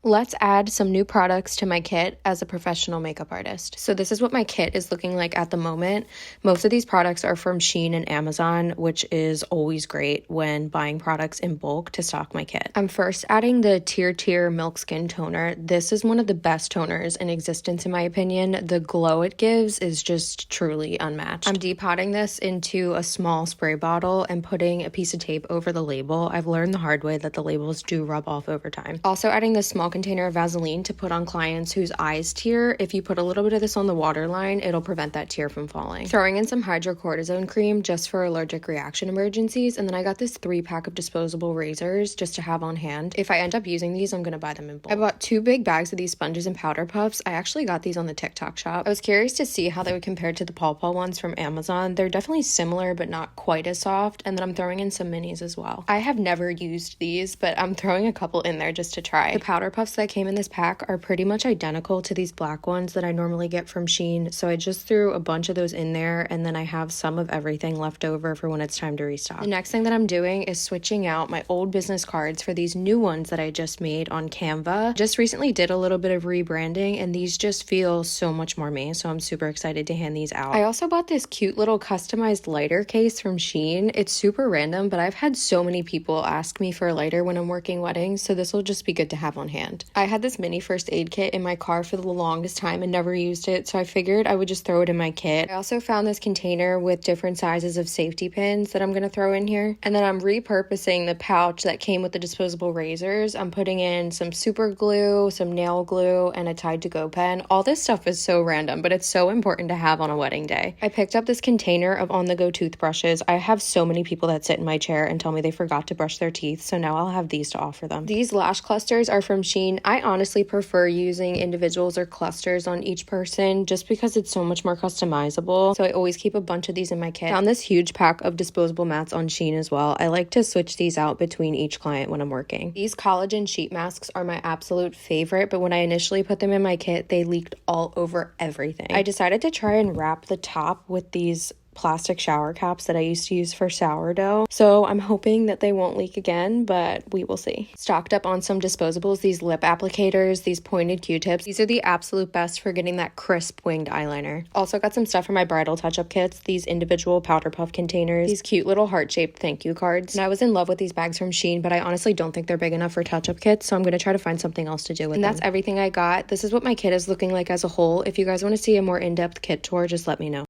Let's add some new products to my kit as a professional makeup artist. So this is what my kit is looking like at the moment. Most of these products are from Shein and Amazon, which is always great when buying products in bulk to stock my kit. I'm first adding the Tear Milk Skin Toner. This is one of the best toners in existence in my opinion. The glow it gives is just truly unmatched. I'm depotting this into a small spray bottle and putting a piece of tape over the label. I've learned the hard way that the labels do rub off over time. Also adding this small container of Vaseline to put on clients whose eyes tear. If you put a little bit of this on the waterline, it'll prevent that tear from falling. Throwing in some hydrocortisone cream just for allergic reaction emergencies, and then I got this 3-pack of disposable razors just to have on hand. If I end up using these, I'm gonna buy them in bulk. I bought 2 big bags of these sponges and powder puffs. I actually got these on the TikTok shop. I was curious to see how they would compare to the Paw Paw ones from Amazon. They're definitely similar, but not quite as soft, and then I'm throwing in some minis as well. I have never used these, but I'm throwing a couple in there just to try. The powder puffs that came in this pack are pretty much identical to these black ones that I normally get from Shein, so I just threw a bunch of those in there, and then I have some of everything left over for when it's time to restock. The next thing that I'm doing is switching out my old business cards for these new ones that I just made on Canva. Just recently did a little bit of rebranding, and these just feel so much more me, so I'm super excited to hand these out. I also bought this cute little customized lighter case from Shein. It's super random, but I've had so many people ask me for a lighter when I'm working weddings, so this will just be good to have on hand. I had this mini first aid kit in my car for the longest time and never used it, so I figured I would just throw it in my kit. I also found this container with different sizes of safety pins that I'm going to throw in here, and then I'm repurposing the pouch that came with the disposable razors. I'm putting in some super glue, some nail glue, and a Tide to Go pen. All this stuff is so random, but it's so important to have on a wedding day. I picked up this container of on-the-go toothbrushes. I have so many people that sit in my chair and tell me they forgot to brush their teeth, so now I'll have these to offer them. These lash clusters are from Shein. I honestly prefer using individuals or clusters on each person just because it's so much more customizable, so I always keep a bunch of these in my kit. Found this huge pack of disposable mats on Shein as well. I like to switch these out between each client when I'm working. These collagen sheet masks are my absolute favorite, but when I initially put them in my kit, they leaked all over everything. I decided to try and wrap the top with these plastic shower caps that I used to use for sourdough, so I'm hoping that they won't leak again, but we will see. Stocked up on some disposables, these lip applicators, these pointed Q-tips. These are the absolute best for getting that crisp winged eyeliner. Also got some stuff for my bridal touch-up kits, these individual powder puff containers, these cute little heart-shaped thank you cards. And I was in love with these bags from Shein, but I honestly don't think they're big enough for touch-up kits, so I'm gonna try to find something else to do with them. And that's everything I got. This is what my kit is looking like as a whole. If you guys want to see a more in-depth kit tour, just let me know.